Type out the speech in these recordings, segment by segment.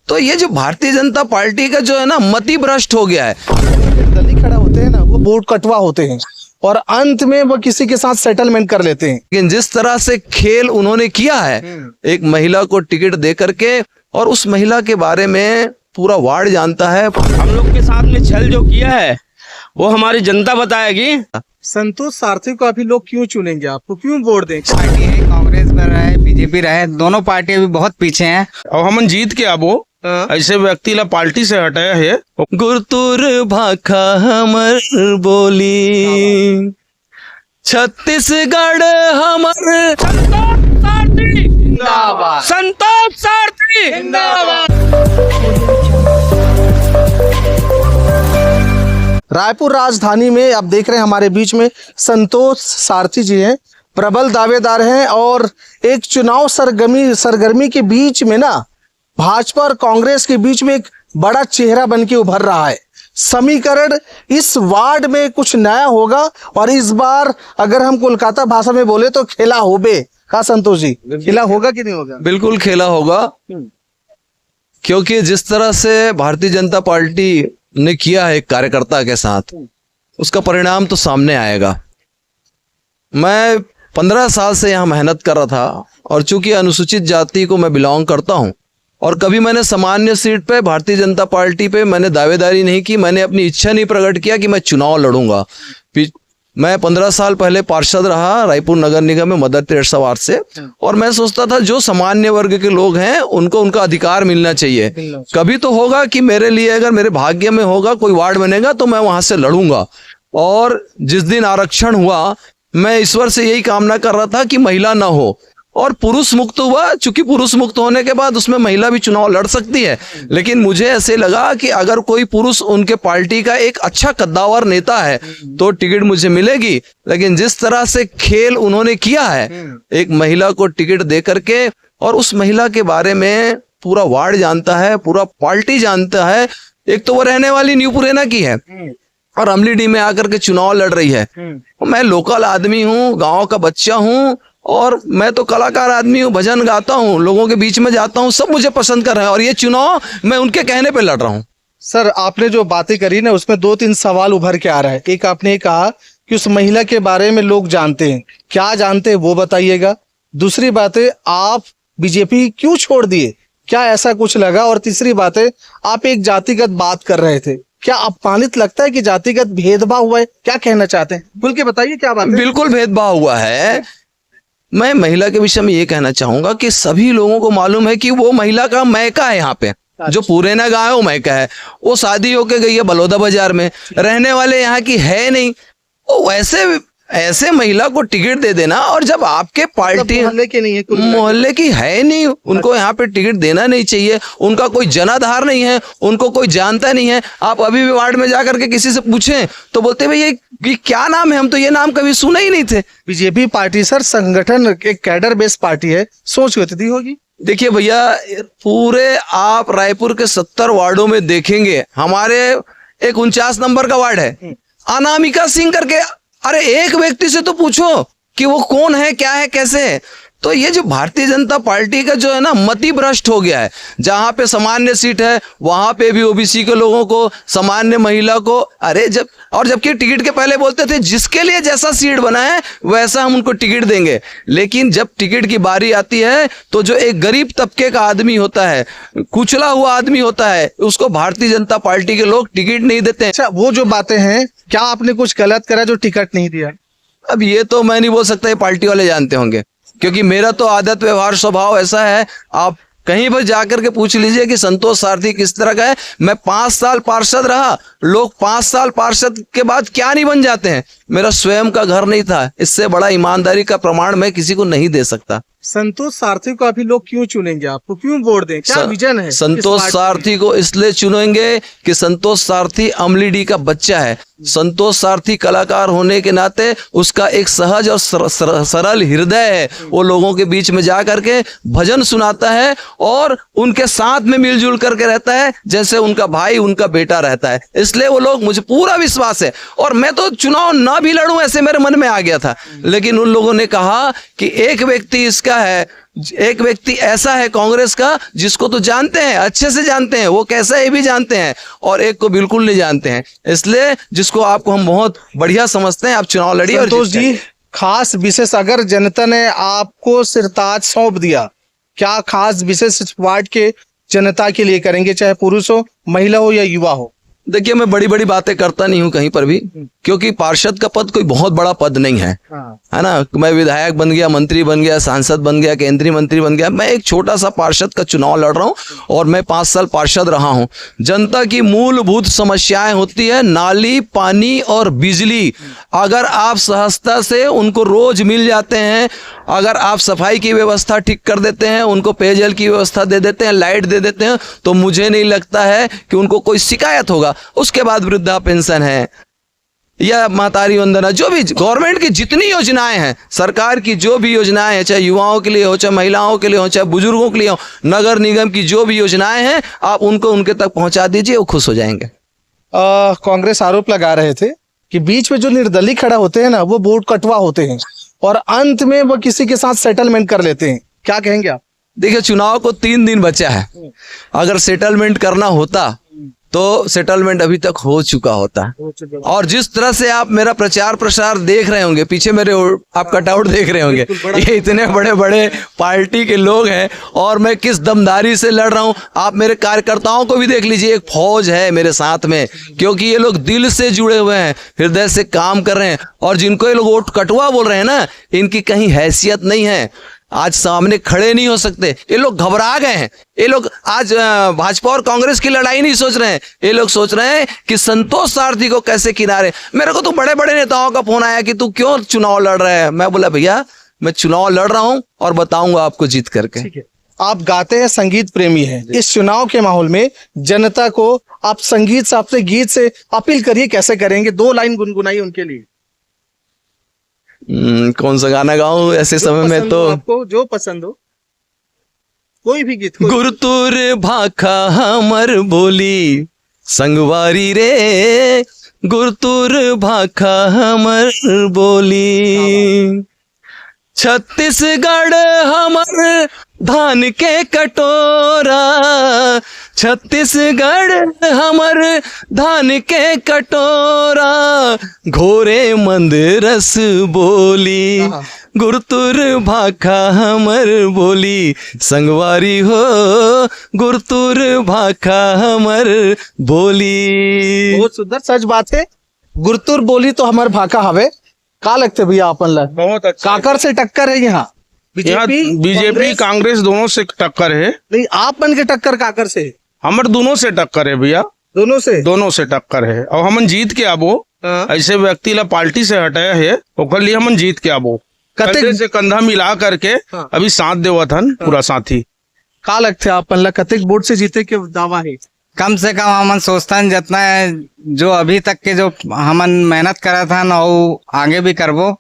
तो ये जो भारतीय जनता पार्टी का जो है ना मति भ्रष्ट हो गया है। दलित खड़ा होते हैं ना, वो वोट कटवा होते हैं और अंत में वो किसी के साथ सेटलमेंट कर लेते हैं। लेकिन जिस तरह से खेल उन्होंने किया है, एक महिला को टिकट दे करके, और उस महिला के बारे में पूरा वार्ड जानता है। हम लोग के साथ में छल जो किया है वो हमारी जनता बताएगी। संतोष सारथी को अभी लोग क्यों चुनेंगे, आपको क्यों वोट दें? पार्टी है, कांग्रेस में रहे, बीजेपी रहे, दोनों पार्टियां भी बहुत पीछे हैं। और हम जीत के अब ऐसे व्यक्ति ला पार्टी से हटाया है। गुरतुर भाखा हमर बोली, छत्तीसगढ़ हमर संतोष सारथी रायपुर राजधानी में आप देख रहे हैं हमारे बीच में संतोष सारथी जी हैं, प्रबल दावेदार हैं और एक चुनाव सरगर्मी के बीच में ना भाजपा और कांग्रेस के बीच में एक बड़ा चेहरा बन के उभर रहा है। समीकरण इस वार्ड में कुछ नया होगा और इस बार अगर हम कोलकाता भाषा में बोले तो खेला होबे का। संतोष जी, खेला होगा कि नहीं होगा? बिल्कुल खेला होगा, क्योंकि जिस तरह से भारतीय जनता पार्टी ने किया है एक कार्यकर्ता के साथ, उसका परिणाम तो सामने आएगा। मैं 15 साल से यहाँ मेहनत कर रहा था और चूंकि अनुसूचित जाति को मैं बिलोंग करता हूँ और कभी मैंने सामान्य सीट पे भारतीय जनता पार्टी पे मैंने दावेदारी नहीं की, मैंने अपनी इच्छा नहीं प्रकट किया कि मैं चुनाव लड़ूंगा। मैं 15 साल पहले पार्षद रहा रायपुर नगर निगम में मदर टेरेसा वार्ड से, और मैं सोचता था जो सामान्य वर्ग के लोग हैं उनको उनका अधिकार मिलना चाहिए। कभी तो होगा कि मेरे लिए अगर मेरे भाग्य में होगा कोई वार्ड बनेगा तो मैं वहां से लड़ूंगा। और जिस दिन आरक्षण हुआ मैं ईश्वर से यही कामना कर रहा था कि महिला ना हो, और पुरुष मुक्त हुआ। चूंकि पुरुष मुक्त होने के बाद उसमें महिला भी चुनाव लड़ सकती है, लेकिन मुझे ऐसे लगा कि अगर कोई पुरुष उनके पार्टी का एक अच्छा कद्दावर नेता है तो टिकट मुझे मिलेगी। लेकिन जिस तरह से खेल उन्होंने किया है, एक महिला को टिकट दे करके, और उस महिला के बारे में पूरा वार्ड जानता है, पूरा पार्टी जानता है। एक तो वो रहने वाली न्यू पुरेना की है और अमलीडी में आकर के चुनाव लड़ रही है। मैं लोकल आदमी हूँ, गांव का बच्चा हूँ, और मैं तो कलाकार आदमी हूँ, भजन गाता हूँ, लोगों के बीच में जाता हूँ, सब मुझे पसंद कर रहे हैं और ये चुनाव मैं उनके कहने पे लड़ रहा हूँ। सर, आपने जो बातें करी ना उसमें 2-3 सवाल उभर के आ रहा है। एक, आपने कहा कि उस महिला के बारे में लोग जानते हैं, क्या जानते हैं वो बताइएगा। दूसरी बात है, आप बीजेपी क्यों छोड़ दिए, क्या ऐसा कुछ लगा? और तीसरी बात है, आप एक जातिगत बात कर रहे थे, क्या अपमानित लगता है कि जातिगत भेदभाव हुआ है? क्या कहना चाहते हैं, खुल के बताइए क्या बात है। बिल्कुल भेदभाव हुआ है। मैं महिला के विषय में ये कहना चाहूंगा कि सभी लोगों को मालूम है कि वो महिला का मैका है यहाँ पे, जो पुरेना गांव है वो मैका है। वो शादी होके गई है बलौदा बाजार में, रहने वाले यहाँ की है नहीं। वो वैसे ऐसे महिला को टिकट दे देना, और जब आपके पार्टी मोहल्ले के नहीं है, मोहल्ले की है नहीं, उनको यहाँ पे टिकट देना नहीं चाहिए। उनका कोई जनाधार नहीं है, उनको कोई जानता नहीं है। आप अभी भी वार्ड में जाकर के किसी से पूछें तो बोलते भाई ये क्या नाम है, हम तो ये नाम कभी सुने ही नहीं थे। बीजेपी पार्टी सर संगठन एक कैडर बेस्ड पार्टी है, सोच होती होगी। देखिए भैया, पूरे आप रायपुर के 70 वार्डों में देखेंगे, हमारे एक 49 नंबर का वार्ड है, अनामिका सिंह करके। अरे एक व्यक्ति से तो पूछो कि वो कौन है, क्या है, कैसे है। तो ये जो भारतीय जनता पार्टी का जो है ना मति भ्रष्ट हो गया है। जहां पे सामान्य सीट है वहां पे भी ओबीसी के लोगों को, सामान्य महिला को, जबकि टिकट के पहले बोलते थे जिसके लिए जैसा सीट बना है वैसा हम उनको टिकट देंगे। लेकिन जब टिकट की बारी आती है तो जो एक गरीब तबके का आदमी होता है, कुचला हुआ आदमी होता है, उसको भारतीय जनता पार्टी के लोग टिकट नहीं देते हैं। अच्छा, वो जो बातें हैं, क्या आपने कुछ गलत करा जो टिकट नहीं दिया? अब ये तो मैं नहीं बोल सकता, ये पार्टी वाले जानते होंगे, क्योंकि मेरा तो आदत व्यवहार स्वभाव ऐसा है। आप कहीं पर जाकर के पूछ लीजिए कि संतोष सारथी किस तरह का है। मैं 5 साल पार्षद रहा, लोग 5 साल पार्षद के बाद क्या नहीं बन जाते हैं। मेरा स्वयं का घर नहीं था, इससे बड़ा ईमानदारी का प्रमाण मैं किसी को नहीं दे सकता। संतोष सारथी को अभी लोग क्यों चुनेंगे, आपको क्यों वोट दें, क्या विजन है? संतोष सारथी को इसलिए चुनेंगे कि संतोष सारथी अमलीडी का बच्चा है। संतोष सारथी कलाकार होने के नाते उसका एक सहज और सरल हृदय है। वो लोगों के बीच में जा करके भजन सुनाता है और उनके साथ में मिलजुल करके रहता है जैसे उनका भाई, उनका बेटा रहता है। इसलिए वो लोग, मुझे पूरा विश्वास है। और मैं तो चुनाव ना भी लड़ूं ऐसे मेरे मन में आ गया था, लेकिन उन लोगों ने कहा कि एक व्यक्ति इसका है, एक व्यक्ति ऐसा है कांग्रेस का जिसको तो जानते हैं, अच्छे से जानते हैं, वो कैसा है ये भी जानते हैं, और एक को बिल्कुल नहीं जानते हैं, इसलिए जिसको आपको हम बहुत बढ़िया समझते हैं, आप चुनाव लड़िए। और संतोष जी, खास विशेष अगर जनता ने आपको सिरताज सौंप दिया, क्या खास विशेष इस वार्ड के जनता के लिए करेंगे, चाहे पुरुष हो, महिला हो या युवा हो? देखिए, मैं बड़ी बड़ी बातें करता नहीं हूं कहीं पर भी, क्योंकि पार्षद का पद कोई बहुत बड़ा पद नहीं है, है ना। मैं विधायक बन गया, मंत्री बन गया, सांसद बन गया, केंद्रीय मंत्री बन गया, मैं एक छोटा सा पार्षद का चुनाव लड़ रहा हूं और मैं 5 साल पार्षद रहा हूं। जनता की मूलभूत समस्याएं होती है नाली, पानी और बिजली। अगर आप सहजता से उनको रोज मिल जाते हैं, अगर आप सफाई की व्यवस्था ठीक कर देते हैं, उनको पेयजल की व्यवस्था दे देते हैं, लाइट दे देते हैं, तो मुझे नहीं लगता है कि उनको कोई शिकायत होगा। उसके बाद वृद्धा पेंशन है या मातारी वंदना, जो भी गवर्नमेंट की जितनी योजनाएं हैं, सरकार की जो भी योजनाएं हैं, चाहे युवाओं के लिए हो, चाहे महिलाओं के लिए हो, चाहे बुजुर्गों के लिए हो, नगर निगम की जो भी योजनाएं हैं, आप उनको उनके तक पहुंचा दीजिए, वो खुश हो जाएंगे। कांग्रेस आरोप लगा रहे थे कि बीच में जो निर्दलीय खड़ा होते हैं ना, वो वोट कटवा होते हैं और अंत में वो किसी के साथ सेटलमेंट कर लेते हैं। क्या कहेंगे आप? देखिए, चुनाव को 3 दिन बचा है, अगर सेटलमेंट करना होता तो सेटलमेंट अभी तक हो चुका होता। और जिस तरह से आप मेरा प्रचार प्रसार देख रहे होंगे, पीछे मेरे आप कटआउट देख रहे होंगे, ये इतने बड़े बड़े पार्टी के लोग हैं और मैं किस दमदारी से लड़ रहा हूं। आप मेरे कार्यकर्ताओं को भी देख लीजिए, एक फौज है मेरे साथ में, क्योंकि ये लोग दिल से जुड़े हुए हैं, हृदय से काम कर रहे हैं। और जिनको ये लोग वोट कटवा बोल रहे हैं ना, इनकी कहीं हैसियत नहीं है, आज सामने खड़े नहीं हो सकते। ये लोग घबरा गए हैं, ये लोग आज भाजपा और कांग्रेस की लड़ाई नहीं सोच रहे हैं, ये लोग सोच रहे हैं कि संतोष सारथी को कैसे किनारे। मेरे को तो बड़े बड़े नेताओं का फोन आया कि तू क्यों चुनाव लड़ रहा है। मैं बोला, भैया मैं चुनाव लड़ रहा हूं और बताऊंगा आपको जीत करके। ठीक है, आप गाते हैं, संगीत प्रेमी हैं, इस चुनाव के माहौल में जनता को आप संगीत से, आपसे गीत से अपील करिए, कैसे करेंगे? 2 लाइन गुनगुनाइए उनके लिए। कौन सा गाना गाऊं ऐसे समय में? तो आपको जो पसंद हो, कोई भी गीत। गुरुतुर भाखा हमर बोली संगवारी रे, गुरुतुर भाखा हमर बोली, छत्तीसगढ़ हमर धान के कटोरा, छत्तीसगढ़ हमर धान के कटोरा, घोरे मंद रस बोली, गुरुतुर भाखा हमर बोली संगवारी हो, गुरुतुर भाखा हमर बोली। बहुत सुंदर, सच बात है, गुरुतुर बोली तो हमार भाखा हवे। का लगते भैया अपन ला? बहुत अच्छा। काकर से टक्कर है यहाँ, बीजेपी कांग्रेस दोनों से टक्कर है। नहीं, आप बन के टक्कर काकर से? हमर दोनों से टक्कर है भैया, दोनों से टक्कर है। और हमन जीत के आबो, ऐसे व्यक्ति ला पार्टी से हटाया है, ओकर लिए हमन जीत के आबो, कंधे से कंधा मिला करके अभी साथ देवत हन पूरा साथी। का लगते अपन ला कतेक वोट से जीते के दावा है? कम से कम हमन सोचतन जितना है, जो अभी तक के जो हमन मेहनत करा था ना, वो आगे भी करबो।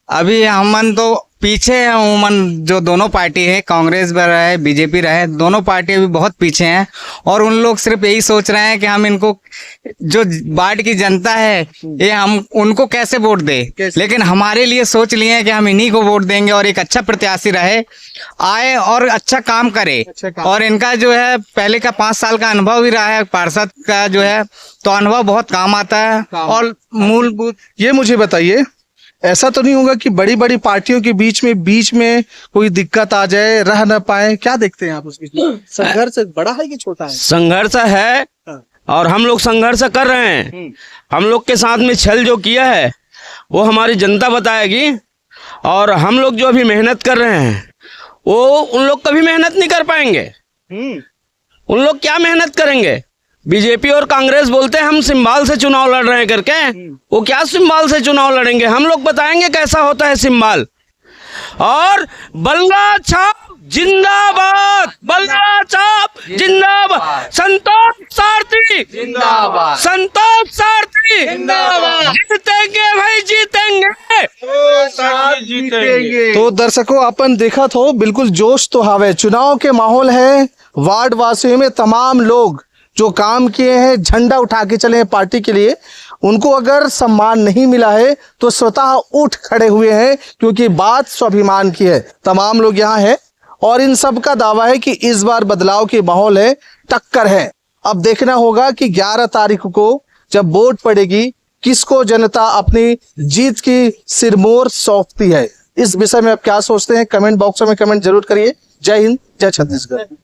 अभी हमन तो पीछे है, उमन जो दोनों पार्टी है, कांग्रेस भी रहे, बीजेपी रहे, दोनों पार्टी अभी बहुत पीछे हैं। और उन लोग सिर्फ यही सोच रहे हैं कि हम इनको, जो वार्ड की जनता है, ये हम उनको कैसे वोट दे। लेकिन हमारे लिए सोच लिए हैं कि हम इन्हीं को वोट देंगे और एक अच्छा प्रत्याशी रहे, आए और अच्छा काम करे। और इनका जो है पहले का 5 साल का अनुभव भी रहा है पार्षद का, जो है तो अनुभव बहुत काम आता है। और मूलभूत ये मुझे बताइए, ऐसा तो नहीं होगा कि बड़ी बड़ी पार्टियों के बीच में कोई दिक्कत आ जाए, रह न पाए? क्या देखते हैं आप उसके? संघर्ष बड़ा है कि छोटा है? संघर्ष है और हम लोग संघर्ष कर रहे हैं। हम लोग के साथ में छल जो किया है वो हमारी जनता बताएगी। और हम लोग जो अभी मेहनत कर रहे हैं वो उन लोग कभी मेहनत नहीं कर पाएंगे। उन लोग क्या मेहनत करेंगे? बीजेपी और कांग्रेस बोलते हैं हम सिंबाल से चुनाव लड़ रहे हैं करके, वो क्या सिंबाल से चुनाव लड़ेंगे? हम लोग बताएंगे कैसा होता है सिंबाल। और बल्ला छाप जिंदाबाद, बल्ला छाप जिंदाबाद, संतोष सारथी जिंदाबाद, संतोष सारथी जिंदाबाद, जीतेंगे भाई जीतेंगे, जीतेंगे। तो दर्शकों, अपन देखा तो बिल्कुल जोश तो हवे, चुनाव के माहौल है। वार्ड वासियों में तमाम लोग जो काम किए हैं, झंडा उठा के चले हैं पार्टी के लिए, उनको अगर सम्मान नहीं मिला है तो स्वतः उठ खड़े हुए हैं, क्योंकि बात स्वाभिमान की है। तमाम लोग यहाँ हैं और इन सब का दावा है कि इस बार बदलाव की माहौल है, टक्कर है। अब देखना होगा कि 11 तारीख को जब वोट पड़ेगी किसको जनता अपनी जीत की सिरमौर सौंपती है। इस विषय में आप क्या सोचते हैं, कमेंट बॉक्स में कमेंट जरूर करिए। जय हिंद, जय छत्तीसगढ़।